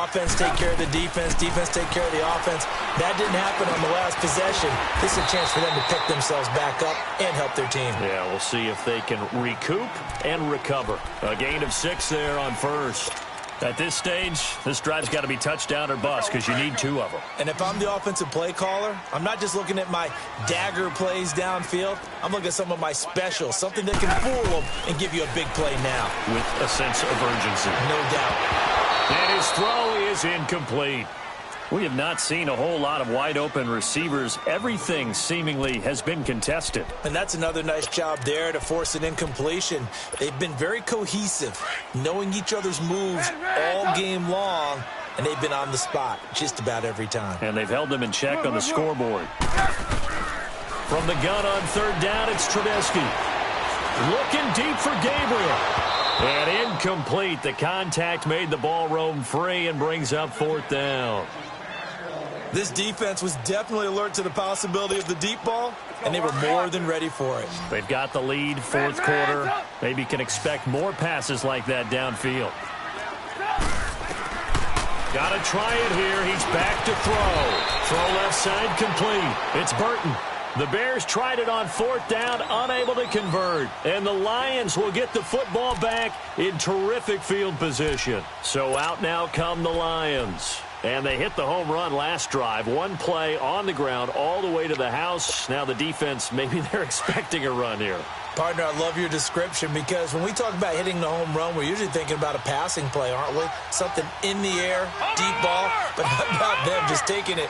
Offense take care of the defense, defense take care of the offense. That didn't happen on the last possession. This is a chance for them to pick themselves back up and help their team. Yeah, we'll see if they can recoup and recover. A gain of 6 there on first. At this stage, this drive's got to be touchdown or bust because you need 2 of them. And if I'm the offensive play caller, I'm not just looking at my dagger plays downfield. I'm looking at some of my specials, something that can fool them and give you a big play now. With a sense of urgency. No doubt. And his throw is incomplete. We have not seen a whole lot of wide-open receivers. Everything seemingly has been contested. And that's another nice job there to force an incompletion. They've been very cohesive, knowing each other's moves all game long, and they've been on the spot just about every time. And they've held them in check on the scoreboard. From the gun on 3rd down, it's Trubisky. Looking deep for Gabriel. And incomplete. The contact made the ball roam free and brings up 4th down. This defense was definitely alert to the possibility of the deep ball, and they were more than ready for it. They've got the lead, 4th quarter. Maybe can expect more passes like that downfield. Got to try it here. He's back to throw. Throw left side complete. It's Burton. The Bears tried it on 4th down, unable to convert. And the Lions will get the football back in terrific field position. So out now come the Lions. And they hit the home run last drive. 1 play on the ground all the way to the house. Now the defense, maybe they're expecting a run here. Partner, I love your description because when we talk about hitting the home run, we're usually thinking about a passing play, aren't we? Something in the air, deep ball, but how about them just taking it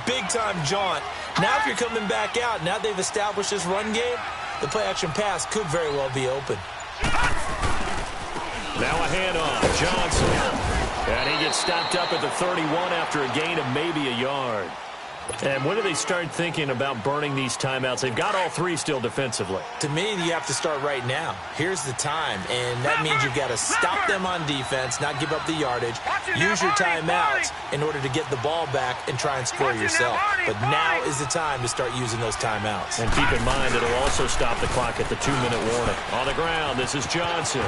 big-time jaunt. Now if you're coming back out, now they've established this run game, the play-action pass could very well be open. Now a handoff, Johnson. And he gets stopped up at the 31 after a gain of maybe a yard. And when do they start thinking about burning these timeouts? They've got all 3 still defensively. To me, you have to start right now. Here's the time, and that means you've got to stop them on defense, not give up the yardage, use your timeouts in order to get the ball back and try and score yourself. But now is the time to start using those timeouts. And keep in mind, it'll also stop the clock at the 2-minute warning. On the ground, this is Johnson.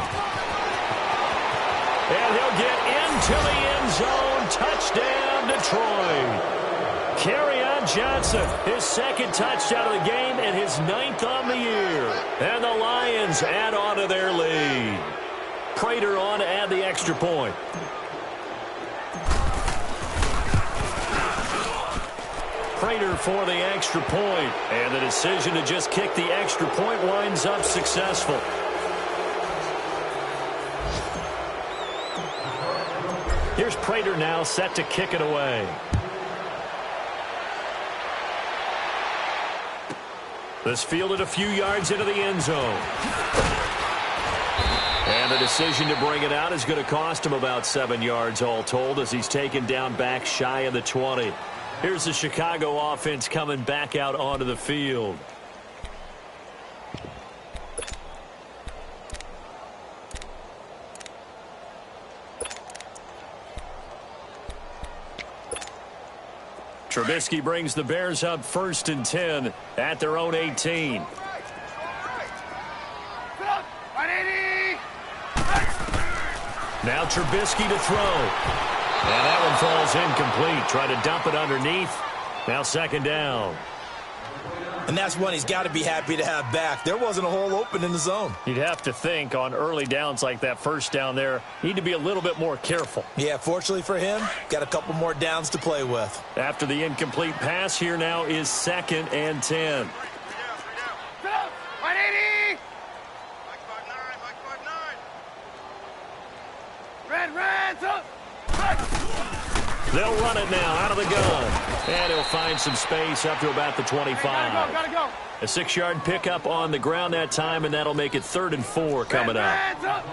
And he'll get into the end zone. Touchdown, Detroit. Kerryon Johnson, his 2nd touchdown of the game and his 9th on the year. And the Lions add on to their lead. Prater on to add the extra point. Prater for the extra point. And the decision to just kick the extra point winds up successful. Here's Prater now set to kick it away. This fielded a few yards into the end zone. And the decision to bring it out is going to cost him about 7 yards all told as he's taken down back shy of the 20. Here's the Chicago offense coming back out onto the field. Trubisky brings the Bears up 1st and 10 at their own 18. Now Trubisky to throw. And that one falls incomplete. Try to dump it underneath. Now 2nd down. And that's one he's got to be happy to have back. There wasn't a hole open in the zone. You'd have to think on early downs like that 1st down there, need to be a little bit more careful. Yeah, fortunately for him, got a couple more downs to play with. After the incomplete pass, here now is 2nd and 10. 180! Red, up! They'll run it now out of the gun. And he'll find some space up to about the 25. Gotta go. A 6-yard pickup on the ground that time, and that'll make it 3rd and 4 coming up.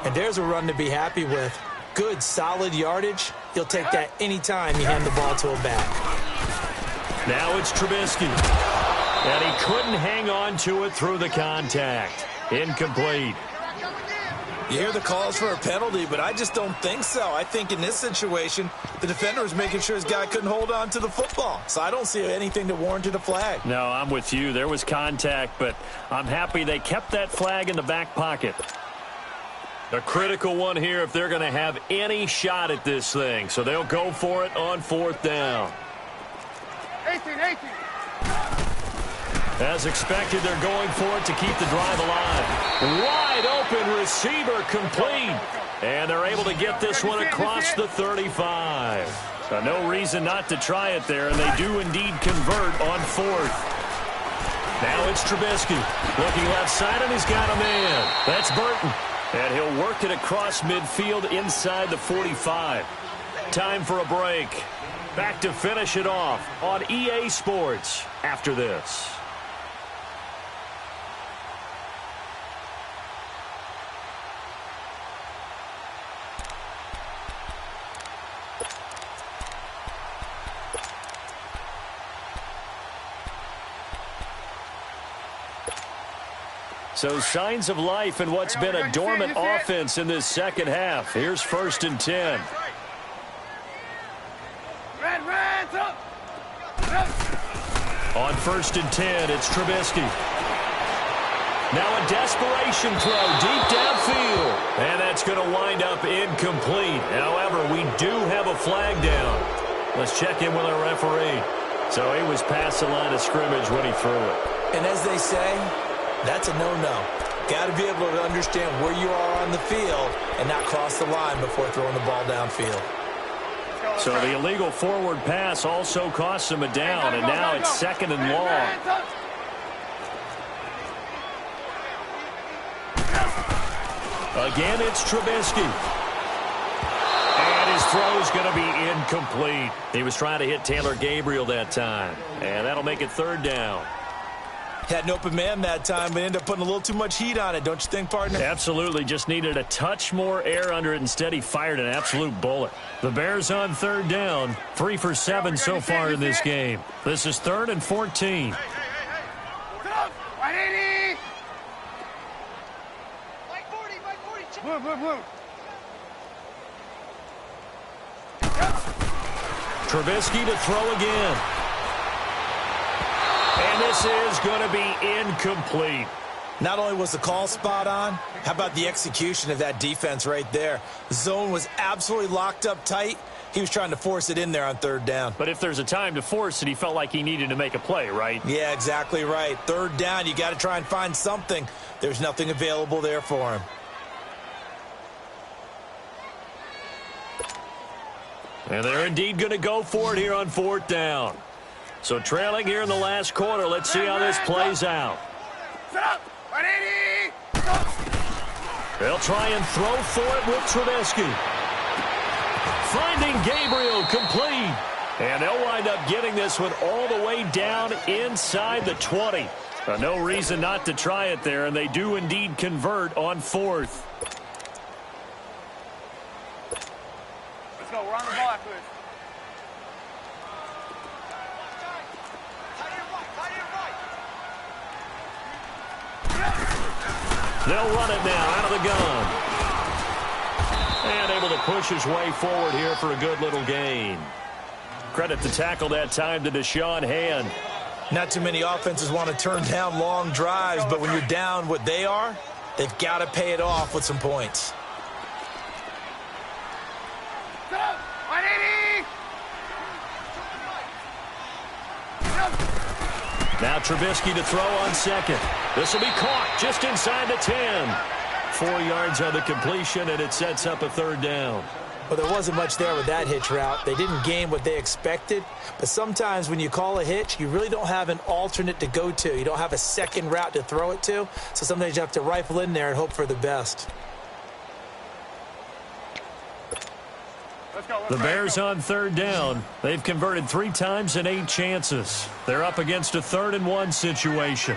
And there's a run to be happy with. Good, solid yardage. He'll take that anytime you hand the ball to him back. Now it's Trubisky. And he couldn't hang on to it through the contact. Incomplete. You hear the calls for a penalty, but I just don't think so. I think in this situation, the defender was making sure his guy couldn't hold on to the football. So I don't see anything that warranted a flag. No, I'm with you. There was contact, but I'm happy they kept that flag in the back pocket. A critical one here if they're going to have any shot at this thing. So they'll go for it on 4th down. 18. As expected, they're going for it to keep the drive alive. Wide open receiver complete. And they're able to get this one across the 35. So no reason not to try it there, and they do indeed convert on 4th. Now it's Trubisky. Looking left side, and he's got a man. That's Burton. And he'll work it across midfield inside the 45. Time for a break. Back to finish it off on EA Sports after this. So signs of life in what's been a dormant offense in this second half. Here's 1st and 10. On 1st and 10, it's Trubisky. Now a desperation throw deep downfield. And that's going to wind up incomplete. However, we do have a flag down. Let's check in with our referee. So he was past the line of scrimmage when he threw it. And as they say, that's a no-no. Got to be able to understand where you are on the field and not cross the line before throwing the ball downfield. So the illegal forward pass also costs him a down, and now it's 2nd and long. Again, it's Trubisky. And his throw's going to be incomplete. He was trying to hit Taylor Gabriel that time, and that'll make it 3rd down. Had an open man that time, but ended up putting a little too much heat on it, don't you think, partner? Absolutely. Just needed a touch more air under it. Instead, he fired an absolute bullet. The Bears on 3rd down. 3 for 7 so far in this game. This is 3rd and 14. Trubisky to throw again. And this is going to be incomplete. Not only was the call spot on, how about the execution of that defense right there? The zone was absolutely locked up tight. He was trying to force it in there on 3rd down. But if there's a time to force it, he felt like he needed to make a play, right? Yeah, exactly right. 3rd down, you got to try and find something. There's nothing available there for him. And they're indeed going to go for it here on 4th down. So trailing here in the last quarter. Let's see how this plays out. They'll try and throw for it with Trubisky. Finding Gabriel complete. And they'll wind up getting this one all the way down inside the 20. No reason not to try it there, and they do indeed convert on 4th. Let's go. We're on the ball after this. They'll run it now out of the gun. And able to push his way forward here for a good little gain. Credit the tackle that time to Deshaun Hand. Not too many offenses want to turn down long drives, but when you're down what they are, they've got to pay it off with some points. Now Trubisky to throw on 2nd. This will be caught just inside the 10. 4 yards on the completion, and it sets up a 3rd down. Well, there wasn't much there with that hitch route. They didn't gain what they expected, but sometimes when you call a hitch, you really don't have an alternate to go to. You don't have a second route to throw it to, so sometimes you have to rifle in there and hope for the best. The Bears on 3rd down. They've converted 3 times in 8 chances. They're up against a 3rd and 1 situation.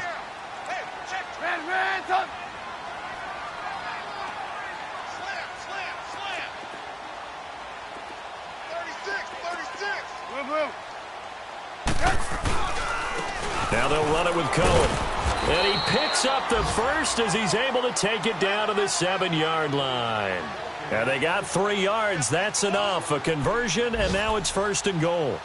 Now they'll run it it with Cohen. And he picks up the first as he's able to take it down to the 7-yard line. And they got 3 yards. That's enough. A conversion, and now it's 1st and goal.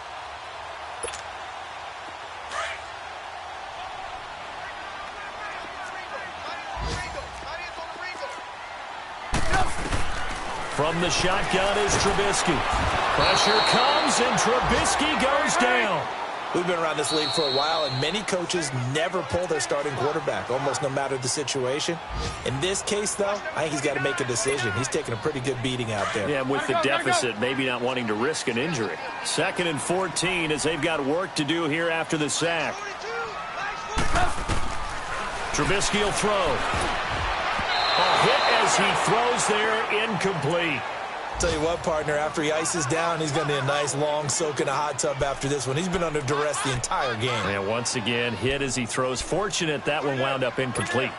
From the shotgun is Trubisky. Pressure comes, and Trubisky goes down. We've been around this league for a while, and many coaches never pull their starting quarterback, almost no matter the situation. In this case, though, I think he's got to make a decision. He's taking a pretty good beating out there. Yeah, with the deficit, maybe not wanting to risk an injury. 2nd and 14 as they've got work to do here after the sack. Trubisky will throw. A hit as he throws there, incomplete. Tell you what, partner, after he ices down, he's going to need a nice long soak in a hot tub after this one. He's been under duress the entire game. And once again, hit as he throws. Fortunate that one wound up incomplete.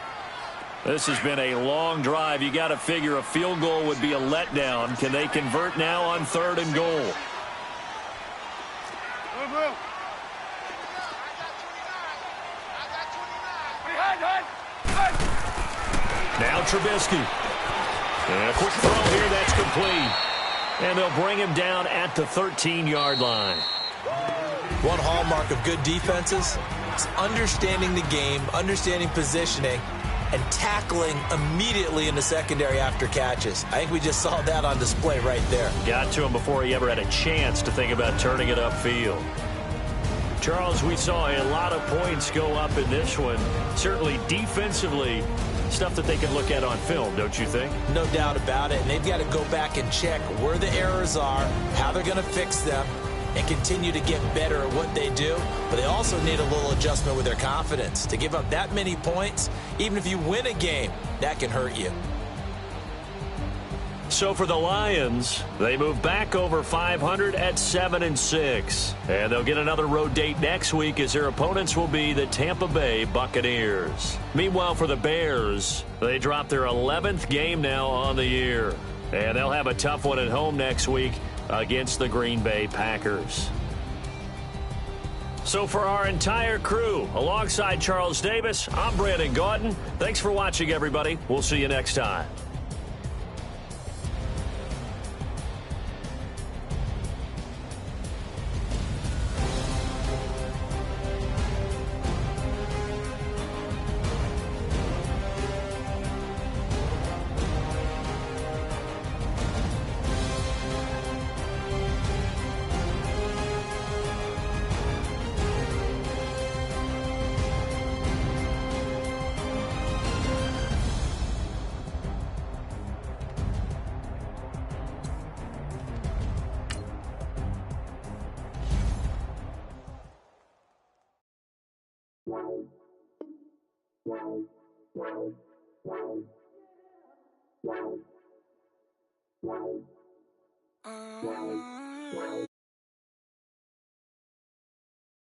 This has been a long drive. You got to figure a field goal would be a letdown. Can they convert now on 3rd and goal? Now Trubisky. And a quick throw here, that's complete. And they'll bring him down at the 13-yard line. One hallmark of good defenses is understanding the game, understanding positioning, and tackling immediately in the secondary after catches. I think we just saw that on display right there. Got to him before he ever had a chance to think about turning it upfield. Charles, we saw a lot of points go up in this one. Certainly defensively, stuff that they can look at on film, don't you think? No doubt about it. And they've got to go back and check where the errors are, how they're going to fix them, and continue to get better at what they do. But they also need a little adjustment with their confidence. To give up that many points, even if you win a game, that can hurt you. So for the Lions, they move back over 500 at 7-6. And they'll get another road date next week as their opponents will be the Tampa Bay Buccaneers. Meanwhile, for the Bears, they drop their 11th game now on the year. And they'll have a tough one at home next week against the Green Bay Packers. So for our entire crew, alongside Charles Davis, I'm Brandon Gaudin. Thanks for watching, everybody. We'll see you next time.